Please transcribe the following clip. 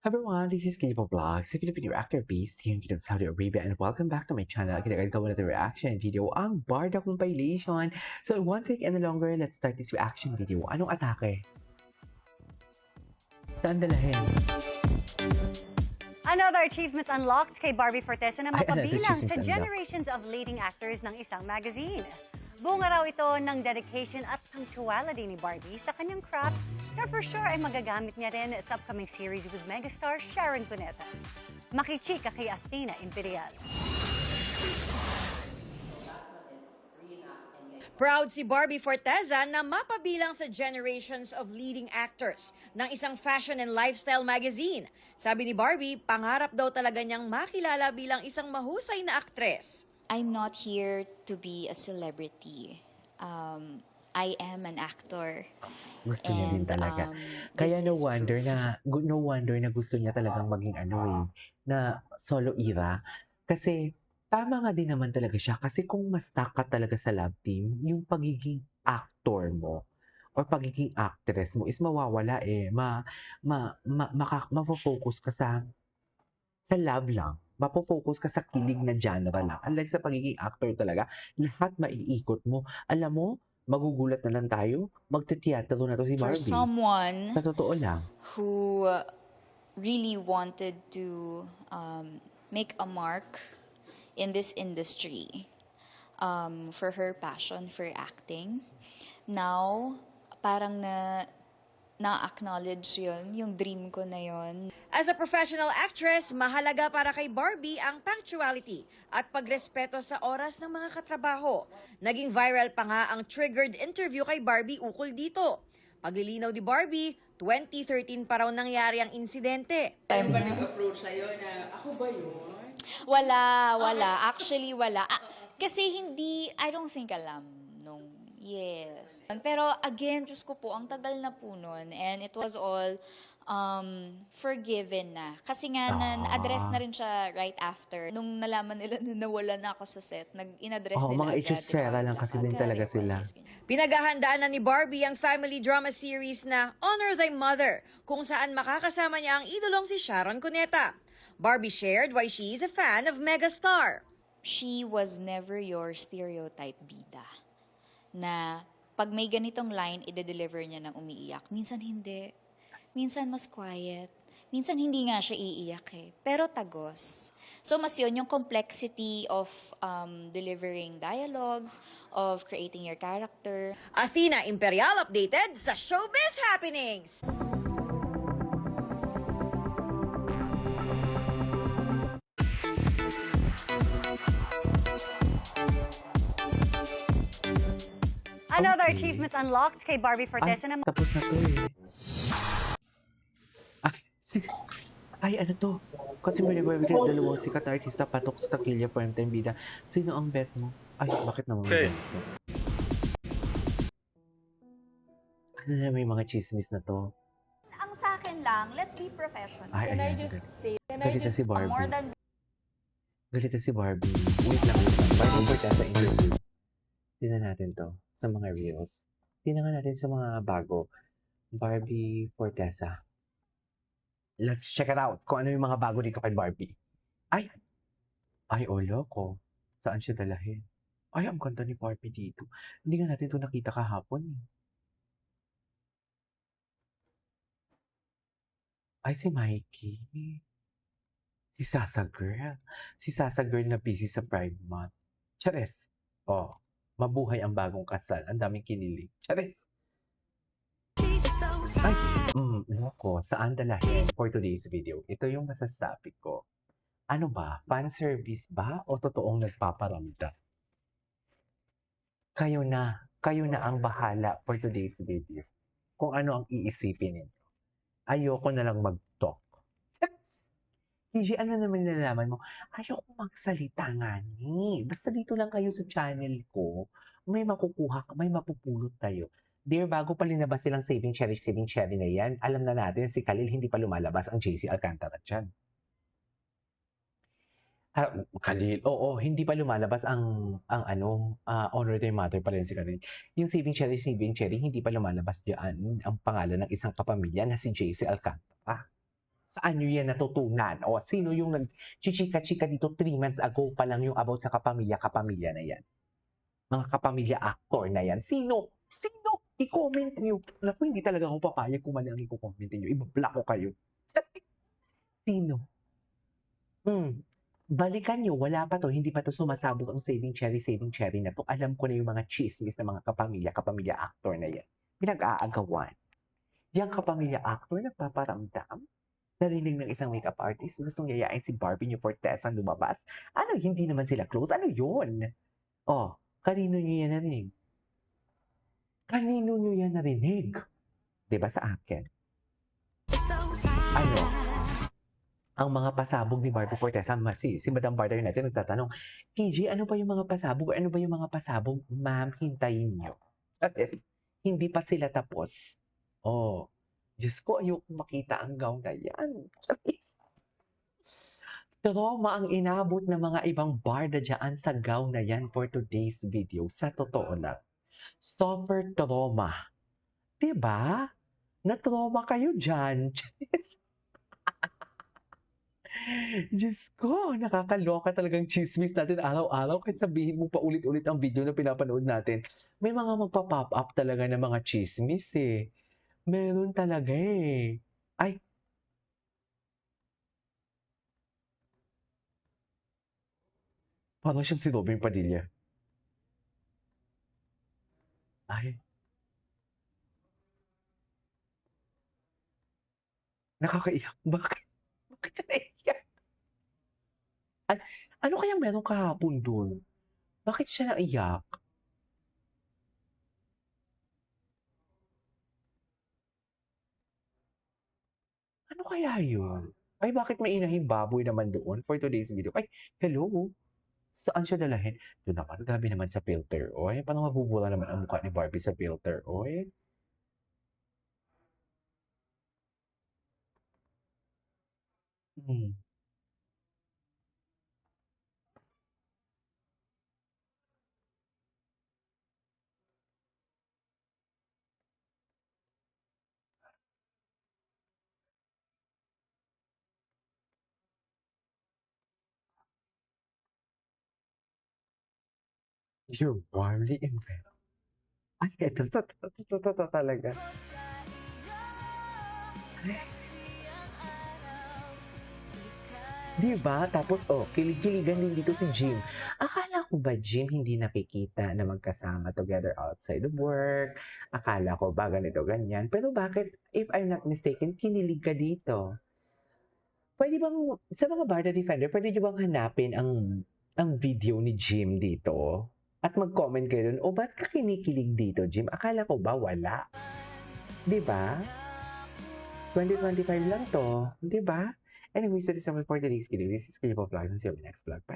Hi everyone, this is Kipo Vlogs, a Filipino reactor based here in Saudi Arabia, and welcome back to my channel. Kinagad ko na the reaction video, ang Barda compilation. So it won't take any longer, let's start this reaction video. Anong atake? Saan dalahin? Another achievement unlocked kay Barbie Fortesa na Ay, another mapabilang achievement sa unlocked. generations of leading actors ng isang magazine. Bunga raw ito ng dedication at punctuality ni Barbie sa kanyang craft na for sure ay magagamit niya rin sa upcoming series with megastar Sharon Cuneta. Makichika kay Athena Imperial. Proud si Barbie Fortesa na mapabilang sa generations of leading actors ng isang fashion and lifestyle magazine. Sabi ni Barbie, pangarap daw talaga niyang makilala bilang isang mahusay na aktres. I'm not here to be a celebrity. I am an actor. Gusto niya din And, talaga. this Kaya no is wonder proof. na gusto niya talagang maging na solo era. Kasi tama nga din naman talaga siya. Kasi kung mas stuck ka talaga sa love team, yung pagiging actor mo or pagiging actress mo is mawawala eh. Mafo-focus ka sa love lang. Mapofocus ka sa kilig na genre lang. Unlike sa pagiging actor talaga, lahat maiikot mo. Alam mo, magugulat na lang tayo, magte-teatro na to si For Barbie. someone Sa totoo lang. who really wanted to make a mark in this industry, for her passion for acting, now parang na-acknowledge yun, yung dream ko na yun. As a professional actress, mahalaga para kay Barbie ang punctuality at pagrespeto sa oras ng mga katrabaho. Naging viral pa nga ang triggered interview kay Barbie ukol dito. Paglilinaw ni Barbie, 2013 pa raw nangyari ang insidente. Ano ba nag-approach sa'yo na ako ba yun? Wala. Actually, wala. Kasi I don't think alam nung, yes. Pero again, Diyos ko po, ang tagal na po nun. And it was all forgiven na. Kasi nga, na-address na rin siya right after. Nung nalaman nila na nawala na ako sa set, in-address nila Mga agad. itsusera lang kasi din talaga sila. Pinaghahandaan na ni Barbie ang family drama series na Honor Thy Mother, kung saan makakasama niya ang idolong si Sharon Cuneta. Barbie shared why she is a fan of megastar. She was never your stereotype bida. Na pag may ganitong line, ide-deliver niya ng umiiyak. Minsan hindi. Minsan mas quiet. Minsan hindi nga siya iiyak eh. Pero tagos. So mas yun, yung complexity of delivering dialogues, of creating your character. Athena Imperial updated sa Showbiz Happenings. Another Okay. achievement unlocked kay Barbie Fortesa na Tapos na to eh. Ano to? Kasi may dalawang sikat artista patok sa Takilya Primetime Bida. Sino ang bet mo? Bakit naman may ganito? Ano na may mga chismis na to? Ang sa akin lang, let's be professional. Can I ayan. just say, Galita si More Barbie. than Galita si Barbie. Wait lang. Barbie Fortesa interview. Tingnan natin to sa mga reels. Tingnan natin sa mga bago. Barbie Fortesa. Let's check it out. Kung ano yung mga bago dito kay Barbie. Loko. Saan siya dalahin? Ang ganda ni Barbie dito. Hindi nga natin ito nakita kahapon eh. Si Mikey. Si Sasa Girl. Si Sasa Girl na busy sa Pride Month. Chares. Mabuhay ang bagong kasal. Ang daming kinilig. Chares. Loko. Saan dalahin for today's video? Ito yung masasabi ko. Ano ba? Fan service ba? O totoong nagpaparamdam? Kayo na ang bahala for today's video. Kung ano ang iisipin ninyo. Ayoko na lang mag-talk. ano naman nalalaman mo? Ayoko magsalita nga ni. Basta dito lang kayo sa channel ko. May makukuha ka, may mapupulot tayo. Dear, bago pa linabas silang Saving Cherry na yan, alam na natin si Khalil hindi pa lumalabas ang JC Alcantara dyan. Khalil, hindi pa lumalabas ang Honor Thy Mother pa rin si Khalil. Yung Saving Cherry, hindi pa lumalabas dyan ang pangalan ng isang kapamilya na si JC Alcantara. Saan nyo yan natutunan? O sino yung nag-chichika-chika dito 3 months ago pa lang yung about sa kapamilya-kapamilya na yan? Mga kapamilya actor na yan. Sino? Sino? I-comment nyo. Naku, hindi talaga ako papayag kung mali ang i-comment nyo. Ibablock ko kayo. Sino? Balikan nyo, wala pa to, hindi pa to sumasabog ang saving cherry na to. Alam ko na yung mga chismis ng mga kapamilya actor na yan. Pinag-aagawan. Yang kapamilya actor nagpaparamdam. Narinig ng isang makeup artist, gustong yayain si Barbie New Fortesa lumabas. Ano, hindi naman sila close? Ano yun? Oh, kanino nyo yan narinig? Kanino nyo yan narinig? Diba sa akin? Ano? Ang mga pasabog ni Barbie Fortesa, si Madam Barda natin nagtatanong, KJ, ano ba yung mga pasabog? Ano ba yung mga pasabog? Ma'am, hintayin nyo. At least, hindi pa sila tapos. Oh, Diyos ko, ayoko makita ang gown na yan. Trauma ang inabot ng mga ibang barda dyan sa gown na yan for today's video. Sa totoo lang. Suffer trauma. Diba? Na-trauma kayo dyan. Diyos ko, nakakaloka talagang chismis natin araw-araw. Kahit sabihin mo pa ulit-ulit ang video na pinapanood natin, may mga magpa-pop up talaga ng mga chismis eh. Meron talaga eh. Ay. Parang siyang si Robin Padilla. Ay. Nakakaiyak. Bakit? Bakit siya naiyak? Ano kaya meron kahapon dun? Bakit siya naiyak? Ano kaya yun? Ay, bakit may inahing baboy naman doon for today's video? Ay, hello? Saan siya dalahin? Doon naman, grabe naman sa filter, oy. Parang mabubura naman ang mukha ni Barbie sa filter, oy. Hmm. You're warmly invested. Ay, ito talaga. Diba? Tapos, kilig-kiligan din dito si Jim. Akala ko ba, Jim, hindi nakikita na magkasama together outside of work? Akala ko ba ganito, ganyan? Pero bakit, if I'm not mistaken, kinilig ka dito? Pwede bang, sa mga Barda Defender, pwede nyo bang hanapin ang video ni Jim dito? At mag-comment kayo dun, o ba't ka kinikilig dito, Jim? Akala ko ba wala? Diba? 2025 lang to. Diba? Anyway, so this is for today's video. This is Kayo Vlog. See you in the next vlog. Bye.